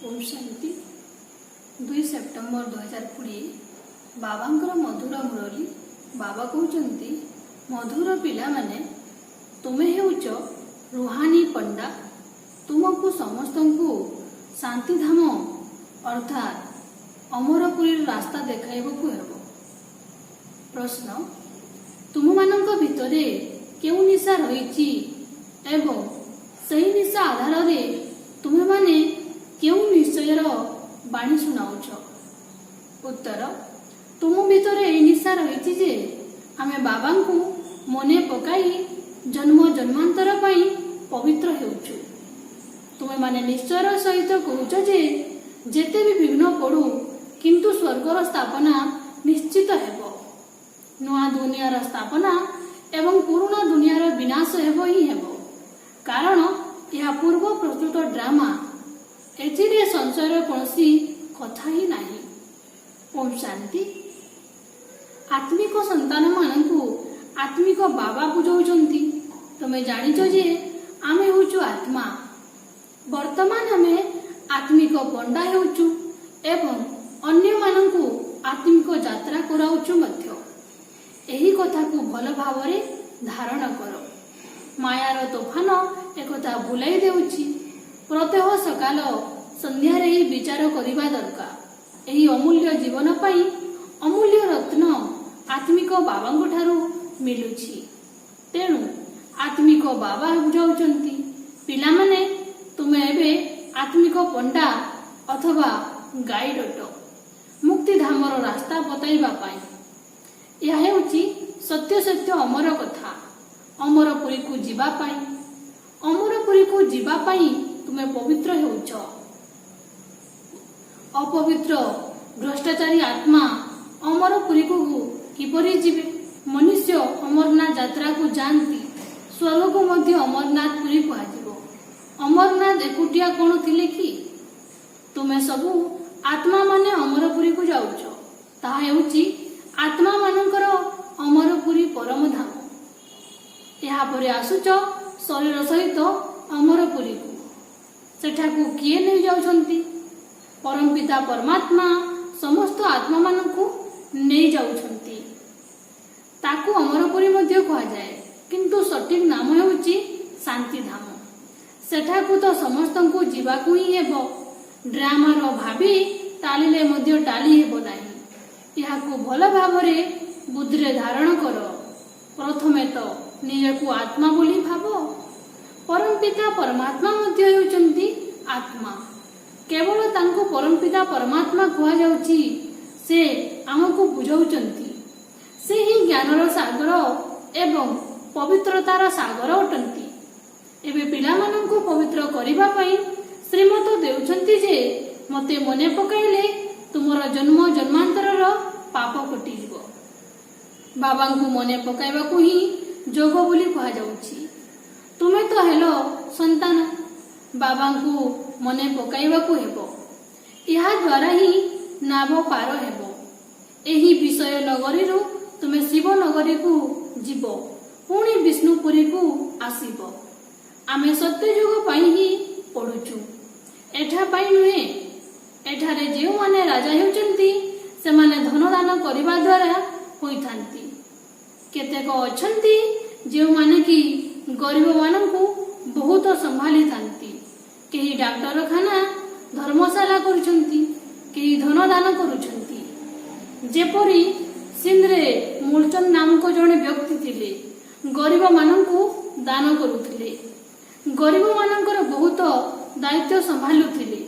Om Shanti 2 September 2020 बाबांकर मधुर मुरली बाबा कहते मधुर पिला माने तुमे हेउच रुहानी पंडा तुमको समस्त को शांतिधाम अर्थात अमरपुरी रास्ता देखाइबकु हेबो। प्रश्न तुम मानक भितरे केउ निशा रहिछि एवं सही निशा आधार रे तुमे माने केउ निश्चयर बाणी सुनाउछ। उत्तर तुम भितरे ए निशा रहिछि जे आमे बाबा को मने पकाई जन्म जन्मांतर पाई पवित्र हेउछु। तुमे माने निश्चयर सहित कहूछ जे जेते भी विघ्न पड़ू किंतु स्वर्गर स्थापना निश्चित हेबो। नुआ दुनियार स्थापना एवं पुराना दुनियार विनाश हेबो ही हेबो, कारण यह पूर्व प्रस्तुत ड्रामा एथिरे संशयर कोनसी कथा ही नाही। ओम शांति आत्मिक संतान मानकु आत्मिक बाबा बुझौछंती। तमे जानिछो जे आमे होछु आत्मा। वर्तमान आमे आत्मिक पंडा हेउछु एवं अन्य मानकु आत्मिक यात्रा कराउछु मध्य। एही कथा को भल भावरे धारण करो। मायार तोफान एकथा भुलाई देउछि। प्रत्यह सकाल संध्यारे ही विचार करिबा दरकार। एही अमूल्य जीवन पाई अमूल्य रत्न आत्मिक बाबांको ठारू मिलुछि। तेणु आत्मिक बाबा बुझाउछंती पिला माने तुमे एबे आत्मिक पंडा अथवा गाइड अट मुक्ति धामर रास्ता बताइबा पाई। यह हेउछि सत्य सत्य अमर कथा। अमरपुरी को जीवा पाई अमरपुरी को जीवा पाई तुमे पवित्र हेउछ। अपवित्र भ्रष्टाचारी आत्मा अमरपुरी को किपरि जीवे? मनुष्य अमरनाथ यात्रा को जानती स्वर्ग को मध्य अमरनाथपुरी कुहाजिबो। अमरनाथ एकुटिया कोन थिले कि? तुमे सबु आत्मा माने अमरपुरी को जाउछ। ताहा हेउछि आत्मा मानकर अमरपुरी परम धाम। यहाँ पर आसुच शरीर सहित अमरपुरी को सेठाकू किए नहीं जाउछंती? परमपिता परमात्मा समस्त आत्मा मानकू नहीं जाउछंती। ताकू अमरपुरी मध्य कहा जाए, किंतु सठिक नाम हेउछि शांतिधाम। सेठाकू तो समस्त को जीवाकू ही हेबो। ड्रामार भाबी टालिले मध्य टाली हेबो नाही। याकू भल भावरे बुद्धिरे धारण कर। प्रथमे तो निजकू आत्मा बोली भाबो। परमपिता परमात्मा मध्य हेउचंती आत्मा। केवल तांको परमपिता परमात्मा कुहा जाउछि। से आमको बुझाउचंती। से ही ज्ञानर सागर एवं पवित्रतार सागर अटंती। एबे पिला माननको पवित्र करिबा पई श्रीमत देउछंती जे मते मने पकाइले तुमर जन्म जन्मांतरर पाप कटि जिवो। बाबांको मने पकाइबाकू ही जोग बोली कहा जाउछि। तुमे तो हेलो संतान, बाबांको मने पकाइबाकू हेबो। या द्वारा ही नाव पार हेबो। एही विषय नगरीरु तुमे शिव नगरी को जीवो, पुणी विष्णुपुरी को आसीबो। आमे सत्य युग पाई ही पढुछु, एठा पाई नुहे। एठारे जेउ माने राजा हेउचंती सेमाने धन दान करिबा द्वारा होइथांती। केतेक अछंती जेउ माने कि गरीब मानकू बहुत संभाली थांती। केही डाक्टरखाना धर्मशाला करुछंती, केही धन दान करुछंती। जेपरी सिंधरे मूलचंद नामक जणे व्यक्ति थिले, गरीब मानकू दान करुथिले। गरीब मानकर बहुत दायित्व संभालुथिले।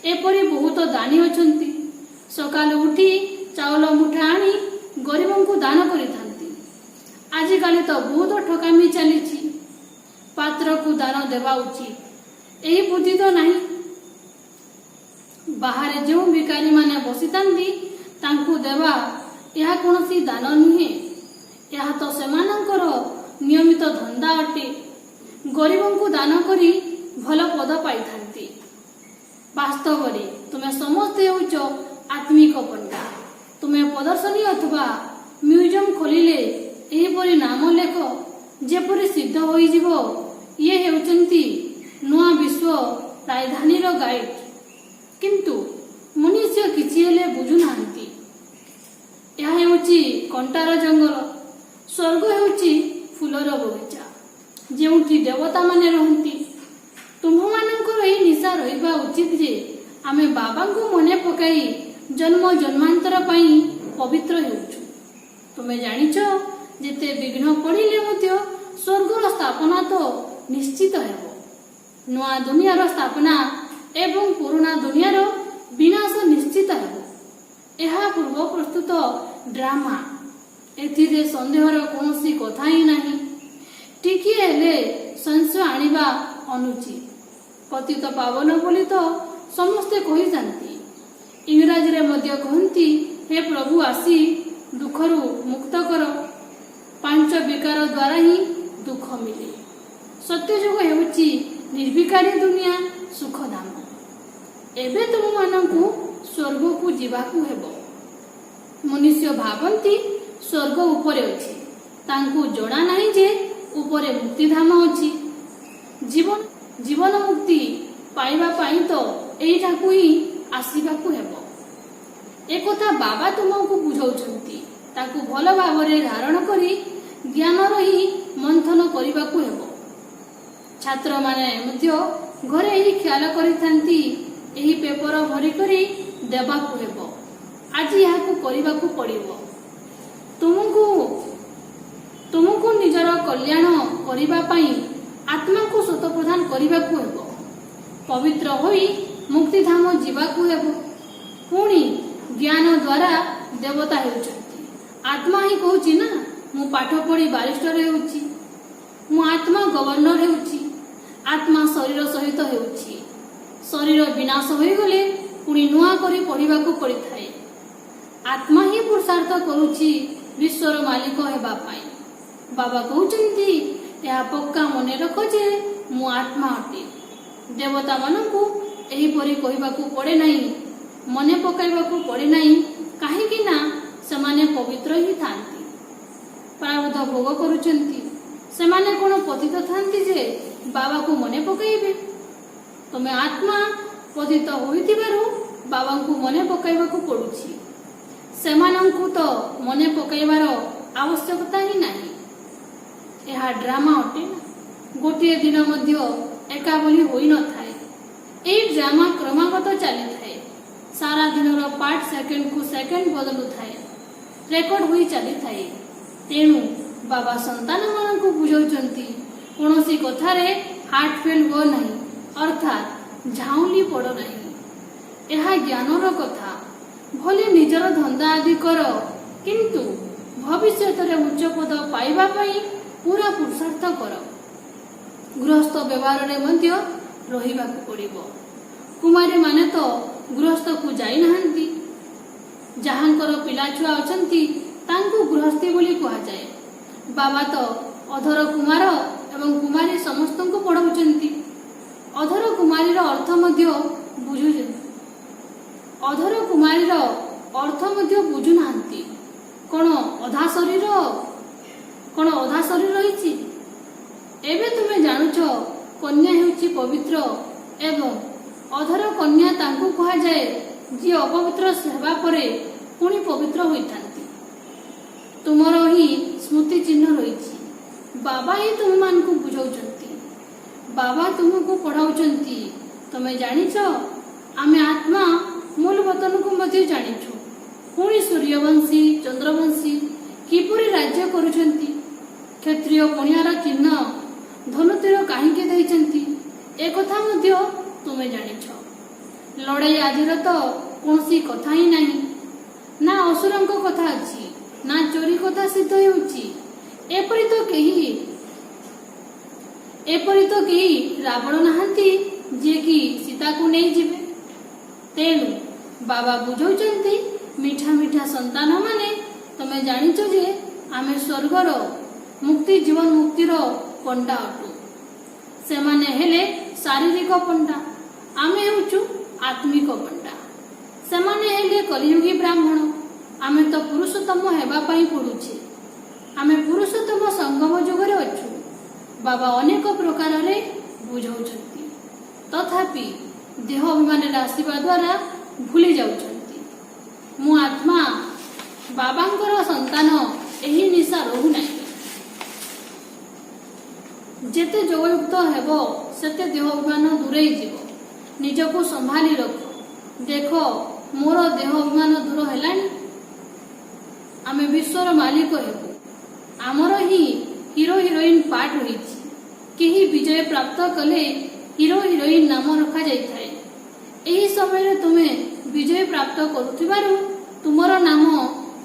एपरी बहुत दानी अछंती। सकाल उठी चाउल मुठा आनी गरीबंकू दान करिथांती। आजिकाली तो बहुत ठकामी चलीछि। पात्र को दान देवा उचित, एही बुद्धि तो नहीं। बाहर जो भिकारी माने बसितांती तांकू देवा यह कोनसी दान नुहे। यह तो सेमानंकर नियमित धंदा अटे। गरीबंकू दान करी भल पद पाइथांती। वास्तव रे तुमे समस्ते होउछ आत्मिक पंडा। तुमे प्रदर्शनी अथवा म्यूजियम खोलिले एहीपरि नाम लेख जेपरि सिद्ध होइजिवो। ये हेउचंती नुआ विश्व राजधानी गाइड। କିନ୍ତୁ ମନୁଷ୍ୟ କିଛି ହେଲେ ବୁଝୁନାହାନ୍ତି। ଏହା ହେଉଛି କଣ୍ଟାର ଜଙ୍ଗଲ, ସ୍ୱର୍ଗ ହେଉଛି ଫୁଲର ବଗିଚା, ଯେଉଁଠି ଦେବତାମାନେ ରହନ୍ତି। ତୁମ୍ଭମାନଙ୍କର ଏହି ନିଶା ରହିବା ଉଚିତ ଯେ ଆମେ ବାବାଙ୍କୁ ମନେ ପକାଇ ଜନ୍ମ ଜନ୍ମାନ୍ତର ପାଇଁ ପବିତ୍ର ହେଉଛୁ। ତୁମେ ଜାଣିଛ, ଯେତେ ବିଘ୍ନ ପଡ଼ିଲେ ମଧ୍ୟ ସ୍ୱର୍ଗର ସ୍ଥାପନା ତ ନିଶ୍ଚିତ ହେବ। ନୂଆ ଦୁନିଆର ସ୍ଥାପନା ଏବଂ ପୁରୁଣା ଦୁନିଆର ବିନାଶ ନିଶ୍ଚିତ ହେବ। ଏହା ପୂର୍ବ ପ୍ରସ୍ତୁତ ଡ୍ରାମା, ଏଥିରେ ସନ୍ଦେହର କୌଣସି କଥା ହିଁ ନାହିଁ। ଟିକିଏ ହେଲେ ସଂଶୟ ଆଣିବା ଅନୁଚିତ। ପତିତ ପାବନ ବୋଲି ତ ସମସ୍ତେ କହିଥାନ୍ତି। ଇଂରାଜୀରେ ମଧ୍ୟ କହନ୍ତି, ହେ ପ୍ରଭୁ ଆସି ଦୁଃଖରୁ ମୁକ୍ତ କର। 5 ବିକାର ଦ୍ୱାରା ହିଁ ଦୁଃଖ ମିଳେ। ସତ୍ୟଯୁଗ ହେଉଛି ନିର୍ବିକାରୀ ଦୁନିଆ, ସୁଖଧାମ। ଏବେ ତୁମମାନଙ୍କୁ ସ୍ୱର୍ଗକୁ ଯିବାକୁ ହେବ। ମନୁଷ୍ୟ ଭାବନ୍ତି ସ୍ୱର୍ଗ ଉପରେ ଅଛି, ତାଙ୍କୁ ଜଣା ନାହିଁ ଯେ ଉପରେ ମୁକ୍ତିଧାମ ଅଛି। ଜୀବନ ମୁକ୍ତି ପାଇବା ପାଇଁ ତ ଏଇଠାକୁ ହିଁ ଆସିବାକୁ ହେବ। ଏକଥା ବାବା ତୁମକୁ ବୁଝାଉଛନ୍ତି। ତାକୁ ଭଲ ଭାବରେ ଧାରଣ କରି ଜ୍ଞାନର ହିଁ ମନ୍ଥନ କରିବାକୁ ହେବ। ଛାତ୍ରମାନେ ମଧ୍ୟ ଘରେ ଏହି ଖ୍ୟାଲ କରିଥାନ୍ତି, ଏହି ପେପର ଭରି କରି ଦେବାକୁ ହେବ। ଆଜି ଏହାକୁ କରିବାକୁ ପଡ଼ିବ। ତୁମକୁ ନିଜର କଲ୍ୟାଣ କରିବା ପାଇଁ ଆତ୍ମାକୁ ସ୍ୱତ ପ୍ରଦାନ କରିବାକୁ ହେବ। ପବିତ୍ର ହୋଇ ମୁକ୍ତିଧାମ ଯିବାକୁ ହେବ। ପୁଣି ଜ୍ଞାନ ଦ୍ୱାରା ଦେବତା ହେଉଛନ୍ତି। ଆତ୍ମା ହିଁ କହୁଛି ନା, ମୁଁ ପାଠ ପଢ଼ି ବାରିଷ୍ଟର ହେଉଛି, ମୁଁ ଆତ୍ମା ଗଭର୍ଣ୍ଣର ହେଉଛି। ଆତ୍ମା ଶରୀର ସହିତ ହେଉଛି। ଶରୀର ବିନାଶ ହୋଇଗଲେ ପୁଣି ନୂଆ କରି ପଢ଼ିବାକୁ ପଡ଼ିଥାଏ। ଆତ୍ମା ହିଁ ପୁରୁଷାର୍ଥ କରୁଛି ବିଶ୍ୱର ମାଲିକ ହେବା ପାଇଁ। ବାବା କହୁଛନ୍ତି, ଏହା ପକ୍କା ମନେ ରଖ ଯେ ମୁଁ ଆତ୍ମା ଅଟେ। ଦେବତାମାନଙ୍କୁ ଏହିପରି କହିବାକୁ ପଡ଼େ ନାହିଁ, ମନେ ପକାଇବାକୁ ପଡ଼େ ନାହିଁ, କାହିଁକି ନା ସେମାନେ ପବିତ୍ର ହିଁ ଥାନ୍ତି, ପ୍ରାରବ୍ଧ ଭୋଗ କରୁଛନ୍ତି। ସେମାନେ କ'ଣ ପତିତ ଥାନ୍ତି ଯେ ବାବାକୁ ମନେ ପକାଇବେ? ତୁମେ ଆତ୍ମା ପତିତ ହୋଇଥିବାରୁ ବାବାଙ୍କୁ ମନେ ପକାଇବାକୁ ପଡ଼ୁଛି। ସେମାନଙ୍କୁ ତ ମନେ ପକାଇବାର ଆବଶ୍ୟକତା ହିଁ ନାହିଁ। ଏହା ଡ୍ରାମା ଅଟେ ନା। ଗୋଟିଏ ଦିନ ମଧ୍ୟ ଏକା ଭଳି ହୋଇନଥାଏ। ଏହି ଡ୍ରାମା କ୍ରମାଗତ ଚାଲିଥାଏ। ସାରା ଦିନର ପାର୍ଟ ସେକେଣ୍ଡକୁ ସେକେଣ୍ଡ ବଦଳୁଥାଏ, ରେକର୍ଡ ହୋଇ ଚାଲିଥାଏ। ତେଣୁ ବାବା ସନ୍ତାନମାନଙ୍କୁ ବୁଝାଉଛନ୍ତି, କୌଣସି କଥାରେ ହାର୍ଟ ଫେଲ୍ ହୁଅ ନାହିଁ, ଅର୍ଥାତ୍ ଝାଉଁଲି ପଡ଼ ନାହିଁ। ଏହା ଜ୍ଞାନର କଥା। ଭଲେ ନିଜର ଧନ୍ଦା ଆଦି କର, କିନ୍ତୁ ଭବିଷ୍ୟତରେ ଉଚ୍ଚ ପଦ ପାଇବା ପାଇଁ ପୁରା ପୁରୁଷାର୍ଥ କର। ଗୃହସ୍ଥ ବ୍ୟବହାରରେ ମଧ୍ୟ ରହିବାକୁ ପଡ଼ିବ। କୁମାରୀମାନେ ତ ଗୃହସ୍ଥକୁ ଯାଇନାହାନ୍ତି। ଯାହାଙ୍କର ପିଲାଛୁଆ ଅଛନ୍ତି ତାଙ୍କୁ ଗୃହସ୍ଥୀ ବୋଲି କୁହାଯାଏ। ବାବା ତ ଅଧର କୁମାର ଏବଂ କୁମାରୀ ସମସ୍ତଙ୍କୁ ପଢ଼ାଉଛନ୍ତି। ଅଧର କୁମାରୀର ଅର୍ଥ ମଧ୍ୟ ବୁଝୁନାହାନ୍ତି। କ'ଣ ଅଧା ଶରୀର ରହିଛି? ଏବେ ତୁମେ ଜାଣୁଛ, କନ୍ୟା ହେଉଛି ପବିତ୍ର ଏବଂ ଅଧର କନ୍ୟା ତାଙ୍କୁ କୁହାଯାଏ ଯିଏ ଅପବିତ୍ର ହେବା ପରେ ପୁଣି ପବିତ୍ର ହୋଇଥାନ୍ତି। ତୁମର ହିଁ ସ୍ମୃତି ଚିହ୍ନ ରହିଛି। ବାବା ହିଁ ତୁମମାନଙ୍କୁ ବୁଝାଉଛନ୍ତି। ବାବା ତୁମକୁ ପଢ଼ାଉଛନ୍ତି। ତୁମେ ଜାଣିଛ, ଆମେ ଆତ୍ମା ମୂଳ ବତନକୁ ମଧ୍ୟ ଜାଣିଛୁ। ପୁଣି ସୂର୍ଯ୍ୟବଂଶୀ ଚନ୍ଦ୍ରବଂଶୀ କିପରି ରାଜ୍ୟ କରୁଛନ୍ତି, କ୍ଷତ୍ରିୟ ପଣିଆର ଚିହ୍ନ ଧନୁତୀର କାହିଁକି ଦେଇଛନ୍ତି, ଏକଥା ମଧ୍ୟ ତୁମେ ଜାଣିଛ। ଲଢ଼େଇ ଆଦିର ତ କୌଣସି କଥା ହିଁ ନାହିଁ। ନା ଅସୁରଙ୍କ କଥା ଅଛି, ନା ଚୋରି କଥା ସିଦ୍ଧ ହେଉଛି। ଏପରି ତ କେହି ରାବଣ ନାହାନ୍ତି ଯିଏକି ସୀତାକୁ ନେଇଯିବେ। ତେଣୁ ବାବା ବୁଝାଉଛନ୍ତି, ମିଠା ମିଠା ସନ୍ତାନମାନେ, ତମେ ଜାଣିଛ ଯେ ଆମେ ସ୍ୱର୍ଗର ମୁକ୍ତି ଜୀବନ ମୁକ୍ତିର ପଣ୍ଡା ଅଟୁ। ସେମାନେ ହେଲେ ଶାରୀରିକ ପଣ୍ଡା, ଆମେ ହେଉଛୁ ଆତ୍ମିକ ପଣ୍ଡା। ସେମାନେ ହେଲେ କଲିଯୁଗୀ ବ୍ରାହ୍ମଣ, ଆମେ ତ ପୁରୁଷୋତ୍ତମ ହେବା ପାଇଁ ପଡ଼ୁଛେ। ଆମେ ପୁରୁଷୋତ୍ତମ ସଙ୍ଗମ ଯୁଗରେ ଅଛୁ। ବାବା ଅନେକ ପ୍ରକାରରେ ବୁଝାଉଛନ୍ତି। ତଥାପି ଦେହ ଅଭିମାନରେ ଆସିବା ଦ୍ୱାରା ଭୁଲି ଯାଉଛନ୍ତି। ମୁଁ ଆତ୍ମା, ବାବାଙ୍କର ସନ୍ତାନ, ଏହି ନିଶା ରହୁନାହିଁ। ଯେତେ ଯୋଗଯୁକ୍ତ ହେବ ସେତେ ଦେହ ଅଭିମାନ ଦୂରେଇ ଯିବ। ନିଜକୁ ସମ୍ଭାଳି ରଖ। ଦେଖ, ମୋର ଦେହ ଅଭିମାନ ଦୂର ହେଲାଣି। ଆମେ ବିଶ୍ୱର ମାଲିକ ହେବୁ। ଆମର ହିଁ ହିରୋ ହିରୋଇନ୍ ପାର୍ଟ ରହିଛି। କେହି ବିଜୟ ପ୍ରାପ୍ତ କଲେ ହିରୋ ହିରୋଇନ୍ ନାମ ରଖାଯାଇଥାଏ। ଏହି ସମୟରେ ତୁମେ ବିଜୟ ପ୍ରାପ୍ତ କରୁଥିବାରୁ ତୁମର ନାମ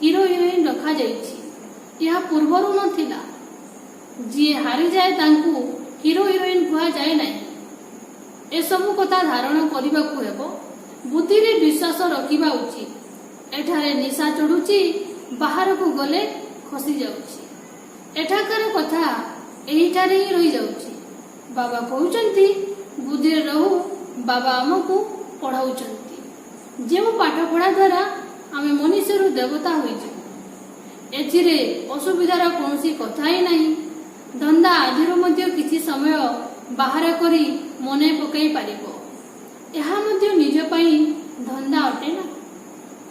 ହିରୋ ହିରୋଇନ୍ ରଖାଯାଇଛି। ଏହା ପୂର୍ବରୁ ନଥିଲା। ଯିଏ ହାରିଯାଏ ତାଙ୍କୁ ହିରୋ ହିରୋଇନ୍ କୁହାଯାଏ ନାହିଁ। ଏସବୁ କଥା ଧାରଣ କରିବାକୁ ହେବ। ବୁଦ୍ଧିରେ ବିଶ୍ୱାସ ରଖିବା ଉଚିତ। ଏଠାରେ ନିଶା ଚଢୁଛି, ବାହାରକୁ ଗଲେ ଖସି ଯାଉଛି। ଏଠାକାର କଥା ଏହିଠାରେ ହିଁ ରହିଯାଉଛି। ବାବା କହୁଛନ୍ତି ବୁଦ୍ଧିରେ ରହୁ। ବାବା ଆମକୁ ପଢ଼ାଉଛନ୍ତି ଯେଉଁ ପାଠ ପଢ଼ା ଦ୍ୱାରା ଆମେ ମନୁଷ୍ୟରୁ ଦେବତା ହୋଇଯିବୁ। ଏଥିରେ ଅସୁବିଧାର କୌଣସି କଥା ହିଁ ନାହିଁ। ଧନ୍ଦା ଆଦିରୁ ମଧ୍ୟ କିଛି ସମୟ ବାହାର କରି ମନେ ପକାଇ ପାରିବ। ଏହା ମଧ୍ୟ ନିଜ ପାଇଁ ଧନ୍ଦା ଅଟେ ନା।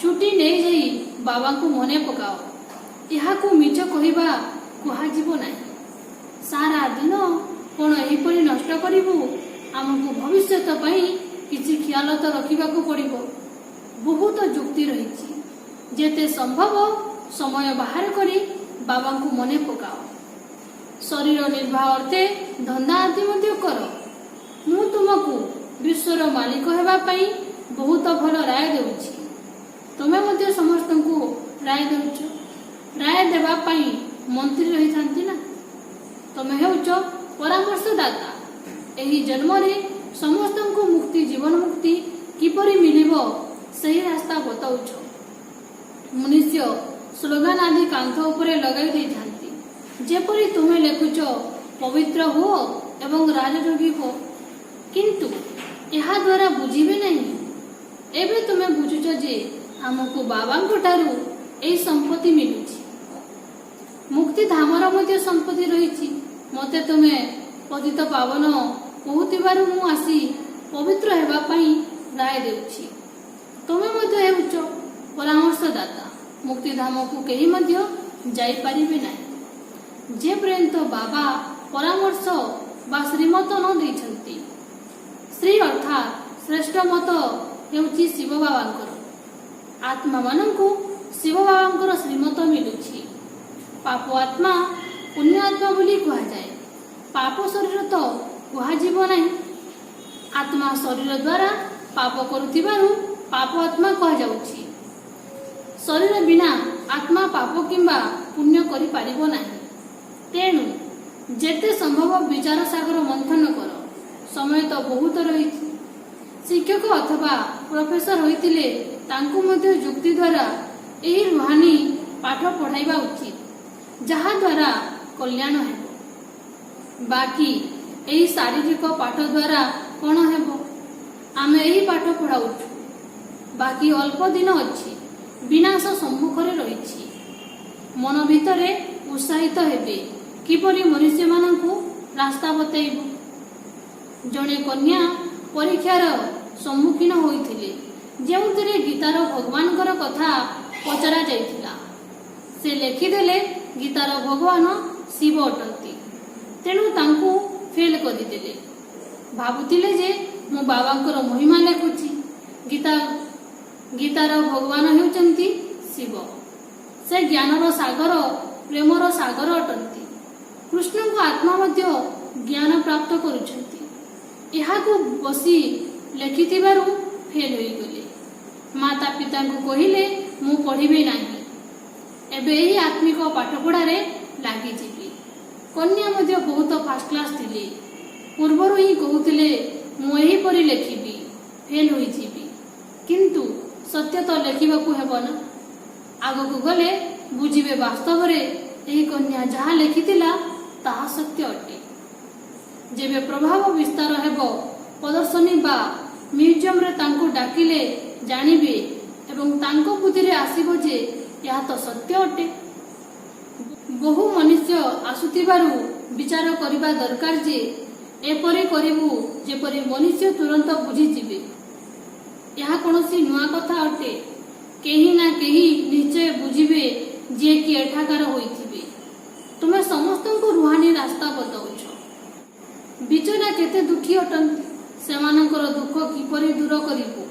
ଛୁଟି ନେଇଯାଇ ବାବାଙ୍କୁ ମନେ ପକାଅ। ଏହାକୁ ମିଛ କହିବା କୁହାଯିବ ନାହିଁ। ସାରା ଦିନ କ'ଣ ଏହିପରି ନଷ୍ଟ କରିବୁ? ଆମକୁ ଭବିଷ୍ୟତ ପାଇଁ କିଛି ଖିଆଲତ ରଖିବାକୁ ପଡ଼ିବ। ବହୁତ ଯୁକ୍ତି ରହିଛି। ଯେତେ ସମ୍ଭବ ସମୟ ବାହାର କରି ବାବାଙ୍କୁ ମନେ ପକାଅ। ଶରୀର ନିର୍ବାହ ଅର୍ଥେ ଧନ୍ଦା ଆଦି ମଧ୍ୟ କର। ମୁଁ ତୁମକୁ ବିଶ୍ୱର ମାଲିକ ହେବା ପାଇଁ ବହୁତ ଭଲ ରାୟ ଦେଉଛି। ତୁମେ ମଧ୍ୟ ସମସ୍ତଙ୍କୁ ରାୟ ଦେଉଛ। ରାୟ ଦେବା ପାଇଁ ମନ୍ତ୍ରୀ ରହିଥାନ୍ତି ନା। ତୁମେ ହେଉଛ ପରାମର୍ଶଦାତା। ଏହି ଜନ୍ମରେ ସମସ୍ତଙ୍କୁ ମୁକ୍ତି, ଜୀବନ ମୁକ୍ତି କିପରି ମିଳିବ ସେହି ରାସ୍ତା ବତାଉଛ। ମନୁଷ୍ୟ ସ୍ଲୋଗାନ ଆଦି କାନ୍ଥ ଉପରେ ଲଗାଇ ଦେଇଥାନ୍ତି। ଯେପରି ତୁମେ ଲେଖୁଛ ପବିତ୍ର ହୁଅ ଏବଂ ରାଜଯୋଗୀ ହୁଅ, କିନ୍ତୁ ଏହା ଦ୍ୱାରା ବୁଝିବେ ନାହିଁ। ଏବେ ତୁମେ ବୁଝୁଛ ଯେ ଆମକୁ ବାବାଙ୍କ ଠାରୁ ଏହି ସମ୍ପତ୍ତି ମିଳୁଛି। ମୁକ୍ତି ଧାମର ମଧ୍ୟ ସମ୍ପତ୍ତି ରହିଛି। ମୋତେ ତୁମେ ପତିତ ପାବନ କହୁଥିବାରୁ ମୁଁ ଆସି ପବିତ୍ର ହେବା ପାଇଁ ରାୟ ଦେଉଛି। ତୁମେ ମଧ୍ୟ ହେଉଛ ପରାମର୍ଶଦାତା। ମୁକ୍ତିଧାମକୁ କେହି ମଧ୍ୟ ଯାଇପାରିବେ ନାହିଁ ଯେ ପର୍ଯ୍ୟନ୍ତ ବାବା ପରାମର୍ଶ ବା ଶ୍ରୀମତ ନ ଦେଇଛନ୍ତି। ଶ୍ରୀ ଅର୍ଥାତ୍ ଶ୍ରେଷ୍ଠ ମତ ହେଉଛି ଶିବ ବାବାଙ୍କର। ଆତ୍ମାମାନଙ୍କୁ ଶିବ ବାବାଙ୍କର ଶ୍ରୀମତ ମିଳୁଛି। ପାପ ଆତ୍ମା, ପୁଣ୍ୟ ଆତ୍ମା ବୋଲି କୁହାଯାଏ। ପାପ ଶରୀର ତ କୁହାଯିବ ନାହିଁ। ଆତ୍ମା ଶରୀର ଦ୍ୱାରା ପାପ କରୁଥିବାରୁ ପାପ ଆତ୍ମା କୁହାଯାଉଛି। ଶରୀର ବିନା ଆତ୍ମା ପାପ କିମ୍ବା ପୁଣ୍ୟ କରିପାରିବ ନାହିଁ। ତେଣୁ ଯେତେ ସମ୍ଭବ ବିଚାର ସାଗର ମନ୍ଥନ କର। ସମୟ ତ ବହୁତ ରହିଛି। ଶିକ୍ଷକ ଅଥବା ପ୍ରଫେସର ହୋଇଥିଲେ ତାଙ୍କୁ ମଧ୍ୟ ଯୁକ୍ତି ଦ୍ୱାରା ଏହି ରୁହାନୀ ପାଠ ପଢ଼ାଇବା ଉଚିତ, ଯାହାଦ୍ୱାରା କଲ୍ୟାଣ ହେବ। ବାକି ଏହି ଶାରୀରିକ ପାଠ ଦ୍ୱାରା କ'ଣ ହେବ? ଆମେ ଏହି ପାଠ ପଢ଼ାଉଛୁ। ବାକି ଅଳ୍ପ ଦିନ ଅଛି। ବିନାଶ ସମ୍ମୁଖରେ ରହିଛି। ମନ ଭିତରେ ଉତ୍ସାହିତ ହେବେ। କିପରି ମନୁଷ୍ୟମାନଙ୍କୁ ରାସ୍ତା ବତାଇବ? ଜଣେ କନ୍ୟା ପରୀକ୍ଷାର ସମ୍ମୁଖୀନ ହୋଇଥିଲେ, ଯେଉଁଥିରେ ଗୀତାର ଭଗବାନଙ୍କର କଥା ପଚରା ଯାଇଥିଲା। ସେ ଲେଖିଦେଲେ ଗୀତାର ଭଗବାନ ଶିବ ଅଟନ୍ତି। ତେଣୁ ତାଙ୍କୁ ଫେଲ୍ କରିଦେଲେ। ଭାବୁଥିଲେ ଯେ ମୁଁ ବାବାଙ୍କର ମହିମା ଲେଖୁଛି। ଗୀତାର ଭଗବାନ ହେଉଛନ୍ତି ଶିବ। ସେ ଜ୍ଞାନର ସାଗର, ପ୍ରେମର ସାଗର ଅଟନ୍ତି। କୃଷ୍ଣଙ୍କ ଆତ୍ମା ମଧ୍ୟ ଜ୍ଞାନ ପ୍ରାପ୍ତ କରୁଛନ୍ତି। ଏହାକୁ ବସି ଲେଖିଥିବାରୁ ଫେଲ୍ ହୋଇଗଲେ। ମାତା ପିତାଙ୍କୁ କହିଲେ ମୁଁ ପଢ଼ିବି ନାହିଁ। ଏବେ ଏହି ଆତ୍ମିକ ପାଠପଢ଼ାରେ ଲାଗିଯିବି। କନ୍ୟା ମଧ୍ୟ ବହୁତ ଫାଷ୍ଟ କ୍ଲାସ୍ ଥିଲେ। ପୂର୍ବରୁ ହିଁ କହୁଥିଲେ ମୁଁ ଏହିପରି ଲେଖିବି, ଫେଲ୍ ହୋଇଯିବି। କିନ୍ତୁ ସତ୍ୟ ତ ଲେଖିବାକୁ ହେବ ନା। ଆଗକୁ ଗଲେ ବୁଝିବେ ବାସ୍ତବରେ ଏହି କନ୍ୟା ଯାହା ଲେଖିଥିଲା ତାହା ସତ୍ୟ ଅଟେ। ଯେବେ ପ୍ରଭାବ ବିସ୍ତାର ହେବ, ପ୍ରଦର୍ଶନୀ ବା ମ୍ୟୁଜିୟମରେ ତାଙ୍କୁ ଡାକିଲେ ଜାଣିବେ ଏବଂ ତାଙ୍କ ବୁଦ୍ଧିରେ ଆସିବ ଯେ ଏହା ତ ସତ୍ୟ ଅଟେ। ବହୁ ମନୁଷ୍ୟ ଆସୁଥିବାରୁ ବିଚାର କରିବା ଦରକାର ଯେ ଏପରି କରିବୁ ଯେପରି ମନୁଷ୍ୟ ତୁରନ୍ତ ବୁଝିଯିବେ। कौनसी नुआ कथा अटे। केही ना केही निश्चय बुझिबे जे कि एठाकार होइथिबे। तुमे समस्त को रुहानी रास्ता बताउछ। बिचरा केते दुखी अटंती, सेमानकर दुख किपरि दूर करिबो।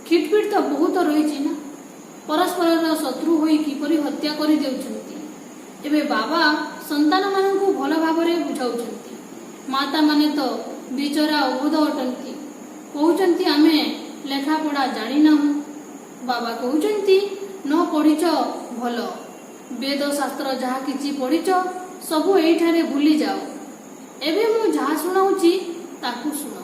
खिटपिट तो बहुत रही ना, परस्पर शत्रु होई किपरि हत्या करि देउछंती। एबे बाबा संतान मानकु भल भाबरे बुझाउछंती। माता माने तो बिचरा अबोध अटंती, कहउछंती आमे लेखा पढ़ा जानि नाहु। बाबा कहउछंती न पढ़िच भल, वेद शास्त्र जहा किछि पढ़िच सबु एठारे भूली जाओ। एबे मु जहा सुनाउछि ताकु सुनो।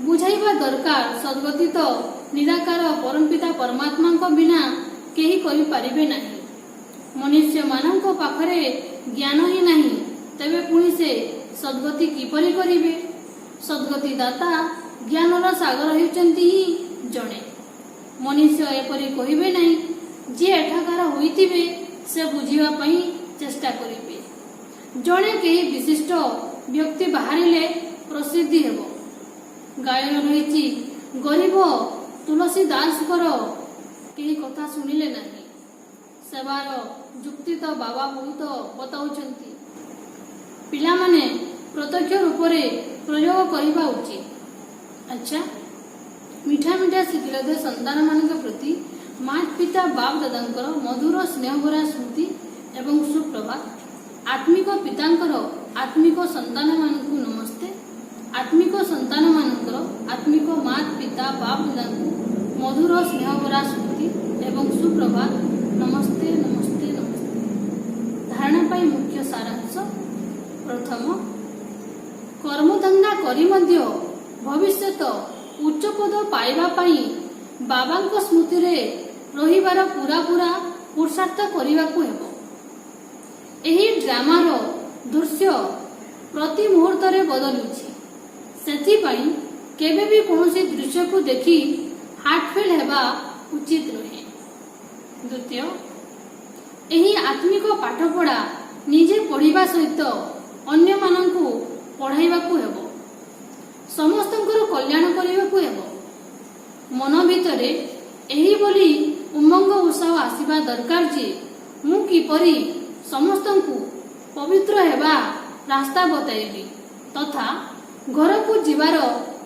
बुझाइबा दरकार सद्गति तो निराकार परमपिता परमात्मा को बिना केही करि पारिबे नाही। मनुष्य मानक पाखरे ज्ञान ही नाही, तेबे पुणी से सद्गति किपरि करिबे। सद्गति दाता ज्ञानर सागर हेउचंती ही जणे। मनुष्य एपरि कहिबे नाही जे एठाकार होइतिबे से बुझिबा पई चेष्टा करिबे। जणे केही विशिष्ट व्यक्ति बाहरिले प्रसिद्धि हेबो। गायन रहिछि गरीब तुलसी दास कर केही कथा सुनिले नाही। सेवार जुक्ति तो बाबा बहुत बताउछंती। पिला माने प्रत्यक्ष रूप रे प्रयोग करिबा उचित। अच्छा, मीठा मीठा शीतलदे संतान मानक प्रति मात पिता बाप दादांकर मधुर स्नेहभरा स्मृति एवं सुप्रभात। आत्मिक पितांकर आत्मिक संतान मानकु नमस्ते। आत्मिक संतान मानकर आत्मिक मात पिता बाप दादांकु मधुर स्नेहभरा स्मृति एवं सुप्रभात। नमस्ते नमस्ते नमस्ते। धारणा पाई मुख्य सारांश। प्रथम, कर्मधंदा करी मध्य भविष्यत उच्च पद पाइबा पाई बाबांक स्मृति रे रहिबार पूरा पुरुषार्थ करिबाकु हेबो। एही ड्रामार दृश्य प्रति मुहूर्त रे बदलुछि। सेथि पई केबे भी कोनोसी दृश्य को देखि हार्टफेल हेबा उचित नहे। द्वितीय, एही आत्मिक पाठपढ़ा निजे पढ़िबा सहित अन्य मानकु पढ़ाइबाकु हेबो। समस्तंकर कल्याण करिबाकु हेबो। मन भितरे एही बोली उमंग उत्साह आसीबा दरकार जे मु किपरि समस्तंकु पवित्र हेबा रास्ता बताइबी तथा घर को जीवार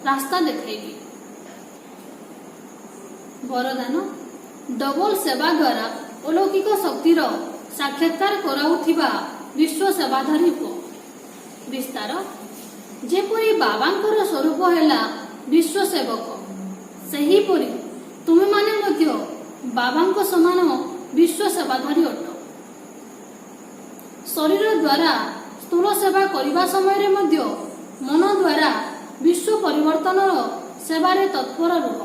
रास्ता देखाइबी। वरदान, डबल सेवा द्वारा अलौकिक शक्तिर साक्षात्कार कराउथिबा विश्व सेवाधारी को। विस्तार, जेपरि बाबांकर स्वरूप हेला विश्व सेवक, सही परि तुमे माने मध्य बाबांक समान विश्व सेवाधारी अट। शरीर द्वारा स्थूल सेवा करिबा समय रे मध्य मन द्वारा विश्व परिवर्तन सेवारे तत्पर रुह।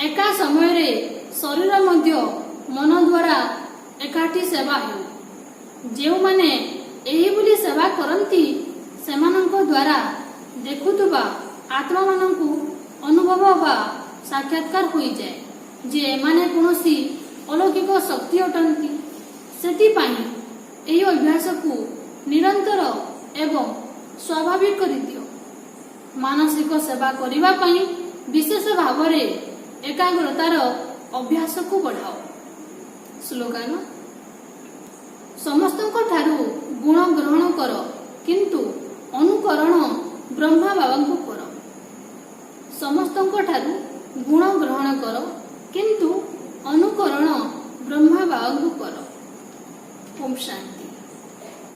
एका समय रे शरीर मध्य मन द्वारा एकाठी सेवा हेउ। जेउ माने एही बुली सेवा करंती सेमानंक द्वारा देखुतबा आत्मा मानंकु अनुभव बा साक्षात्कार होई जाए जे माने कोनोसी अलौकिक शक्ति अटंती। सेति पाई एही अभ्यास को निरंतर एवं स्वाभाविक करि दियो। मानसिक सेवा करिबा पाई विशेष भाव रे एकाग्रतार अभ्यास को बढ़ाओ। स्लोगान, समस्तंक ठारू गुण ग्रहण कर किंतु अनुकरण ब्रह्मा बाबांकु कर। समस्तंक ठारू गुण ग्रहण कर किंतु अनुकरण ब्रह्मा बाबांकु कर। ओम शांति।